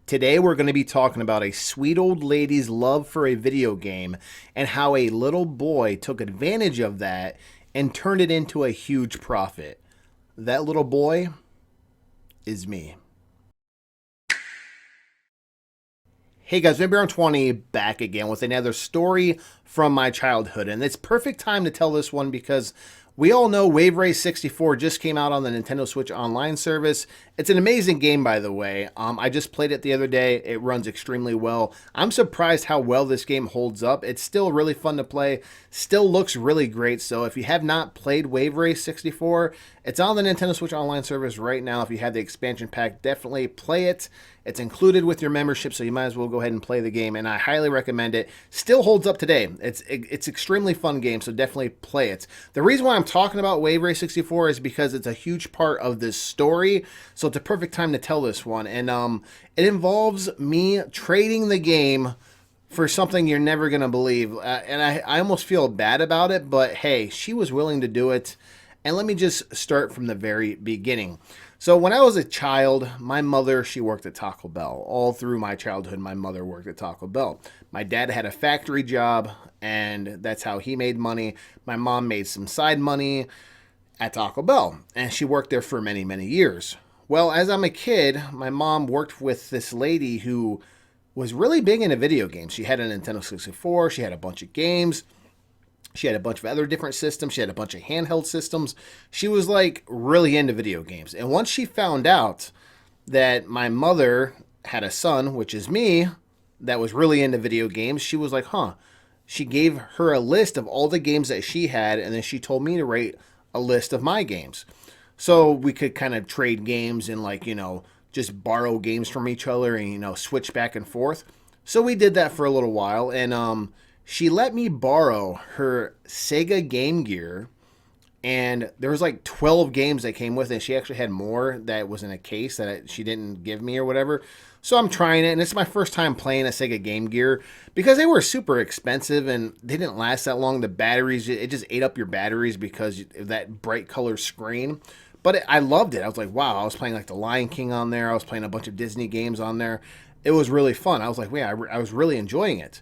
Today we're going to be talking about a sweet old lady's love for a video game and how a little boy took advantage of that and turned it into a huge profit. That little boy is me. Hey guys, Baron20 back again with another story from my childhood, and it's perfect time to tell this one because we all know Wave Race 64 just came out on the Nintendo Switch Online service. It's an amazing game, by the way. I just played it the other day. It runs extremely well. I'm surprised how well this game holds up. It's still really fun to play. Still looks really great. So if you have not played Wave Race 64, it's on the Nintendo Switch Online service right now. If you have the expansion pack, definitely play it. It's included with your membership, so you might as well go ahead and play the game, and I highly recommend it. Still holds up today. It's extremely fun game, so definitely play it. The reason why I'm talking about Wave Race 64 is because it's a huge part of this story, so it's a perfect time to tell this one. And it involves me trading the game for something you're never going to believe, and I almost feel bad about it, but hey, she was willing to do it. And let me just start from the very beginning. So when I was a child, my mother, she worked at Taco Bell. All through my childhood, my mother worked at Taco Bell. My dad had a factory job, and that's how he made money. My mom made some side money at Taco Bell, and she worked there for many, many years. Well, as I'm a kid, my mom worked with this lady who was really big into video games. She had a Nintendo 64. She had a bunch of games. She had a bunch of other different systems. She had a bunch of handheld systems. She was like really into video games. And once she found out that my mother had a son, which is me, that was really into video games, she was like, huh. She gave her a list of all the games that she had, and then she told me to write a list of my games. So we could kind of trade games and just borrow games from each other and, switch back and forth. So we did that for a little while, and she let me borrow her Sega Game Gear, and there was like 12 games that came with it. She actually had more that was in a case that she didn't give me or whatever. So I'm trying it, and it's my first time playing a Sega Game Gear because they were super expensive and they didn't last that long. The batteries, it just ate up your batteries because of that bright color screen. But I loved it. I was like, wow, I was playing like The Lion King on there. I was playing a bunch of Disney games on there. It was really fun. I was like, yeah, I was really enjoying it.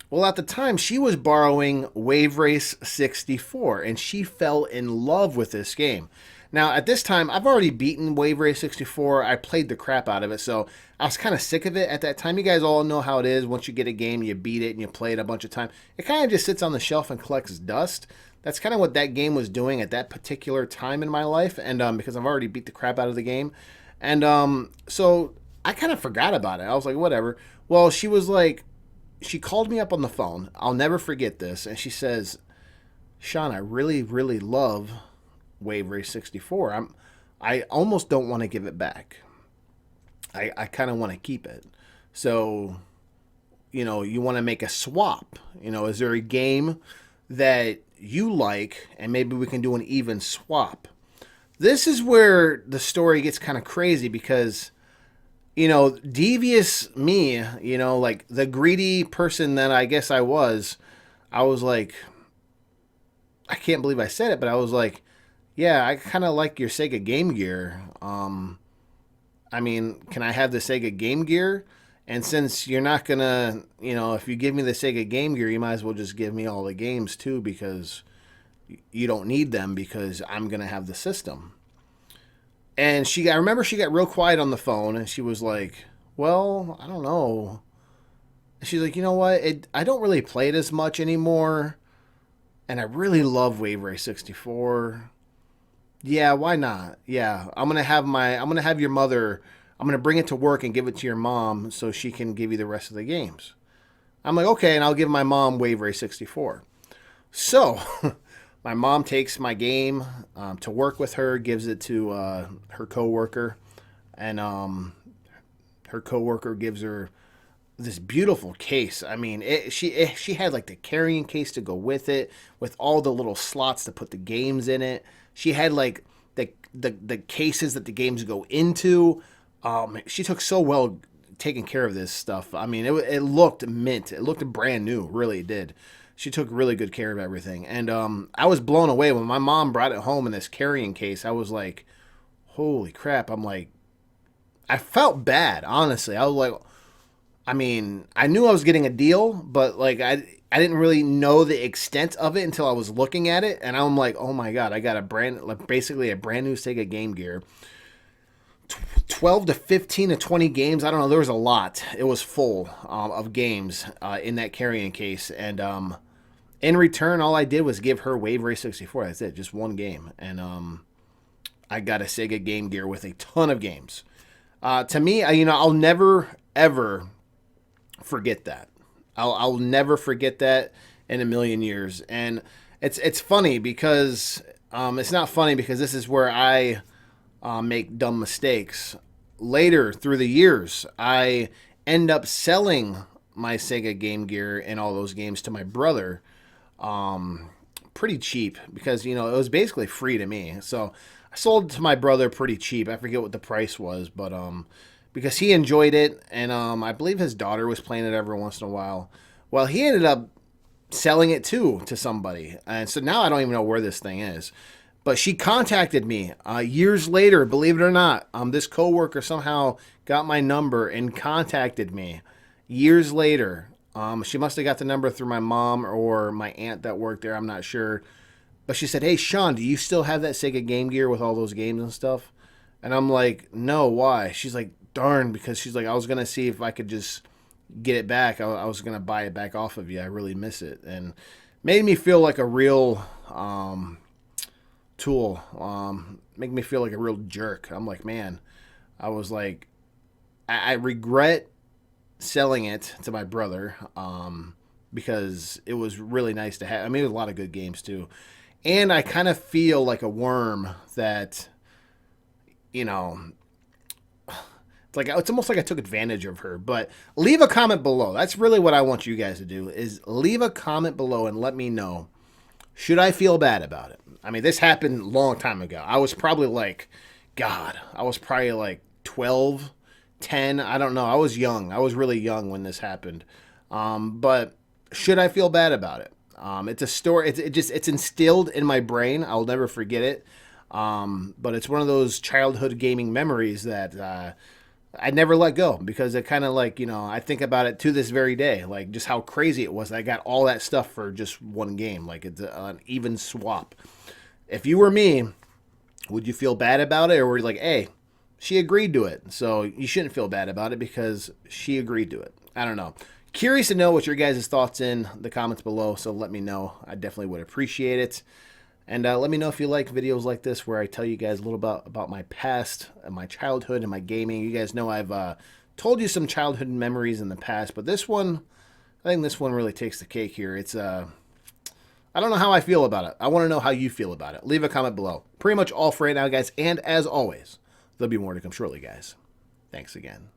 Well, at the time, she was borrowing Wave Race 64, and she fell in love with this game. Now, at this time, I've already beaten Wave Race 64. I played the crap out of it, so I was kind of sick of it at that time. You guys all know how it is. Once you get a game, you beat it, and you play it a bunch of times. It kind of just sits on the shelf and collects dust. That's kind of what that game was doing at that particular time in my life, and because I've already beat the crap out of the game. And so I kind of forgot about it. I was like, whatever. Well, she was like, she called me up on the phone. I'll never forget this. And she says, Sean, I really, really love Wave Race 64. I almost don't want to give it back. I kind of want to keep it. So, you want to make a swap. Is there a game that you like and maybe we can do an even swap? This is where the story gets kind of crazy because devious me, like the greedy person that I guess I was like, I can't believe I said it, but I was like, yeah, I kind of like your Sega Game Gear. Can I have the Sega Game Gear? And since you're not going to, if you give me the Sega Game Gear, you might as well just give me all the games too, because you don't need them because I'm going to have the system. And I remember she got real quiet on the phone, and she was like, well, I don't know. She's like, you know what? I don't really play it as much anymore, and I really love Wave Race 64. Yeah, why not? Yeah, I'm gonna have your mother. I'm gonna bring it to work and give it to your mom so she can give you the rest of the games. I'm like, okay, and I'll give my mom Wave Race 64. So. My mom takes my game to work with her, gives it to her coworker, and her coworker gives her this beautiful case. I mean, she had like the carrying case to go with it, with all the little slots to put the games in it. She had like the cases that the games go into. She took so well taking care of this stuff. I mean, it looked mint. It looked brand new. Really, it did. She took really good care of everything. And I was blown away when my mom brought it home in this carrying case. I was like, holy crap. I'm like, I felt bad, honestly. I was like, I mean, I knew I was getting a deal, but like I didn't really know the extent of it until I was looking at it, and I'm like, oh my god, I got a brand, like basically a brand new Sega Game Gear. 12 to 15 to 20 games. I don't know. There was a lot. It was full of games in that carrying case. And in return, all I did was give her Wave Race 64. That's it. Just one game. And I got a Sega Game Gear with a ton of games. To me, I'll never, ever forget that. I'll never forget that in a million years. And it's funny because it's not funny because this is where I make dumb mistakes. Later through the years, I end up selling my Sega Game Gear and all those games to my brother pretty cheap because, it was basically free to me. So I sold it to my brother pretty cheap. I forget what the price was, but because he enjoyed it, and I believe his daughter was playing it every once in a while. Well, he ended up selling it too to somebody. And so now I don't even know where this thing is. But she contacted me years later, believe it or not. This coworker somehow got my number and contacted me years later. She must have got the number through my mom or my aunt that worked there. I'm not sure. But she said, hey, Sean, do you still have that Sega Game Gear with all those games and stuff? And I'm like, no, why? She's like, darn, because she's like, I was going to see if I could just get it back. I was going to buy it back off of you. I really miss it. And made me feel like a real tool. Make me feel like a real jerk. I'm like, man, I was like, I regret selling it to my brother because it was really nice to have. I mean, there's a lot of good games too. And I kind of feel like a worm that, it's almost like I took advantage of her. But leave a comment below. That's really what I want you guys to do, is leave a comment below and let me know, should I feel bad about it? I mean, this happened a long time ago. I was probably like, I was probably like 12, 10. I don't know. I was young. I was really young when this happened. But should I feel bad about it? It's a story. It's instilled in my brain. I'll never forget it. But it's one of those childhood gaming memories that I never let go, because it kind of like, I think about it to this very day, like just how crazy it was. I got all that stuff for just one game. Like it's an even swap. If you were me, would you feel bad about it? Or were you like, hey, she agreed to it, so you shouldn't feel bad about it because she agreed to it? I don't know. Curious to know what your guys' thoughts in the comments below, so let me know. I definitely would appreciate it. And let me know if you like videos like this where I tell you guys a little about my past, and my childhood, and my gaming. You guys know I've told you some childhood memories in the past, but this one, I think this one really takes the cake here. It's, I don't know how I feel about it. I want to know how you feel about it. Leave a comment below. Pretty much all for right now, guys. And as always, there'll be more to come shortly, guys. Thanks again.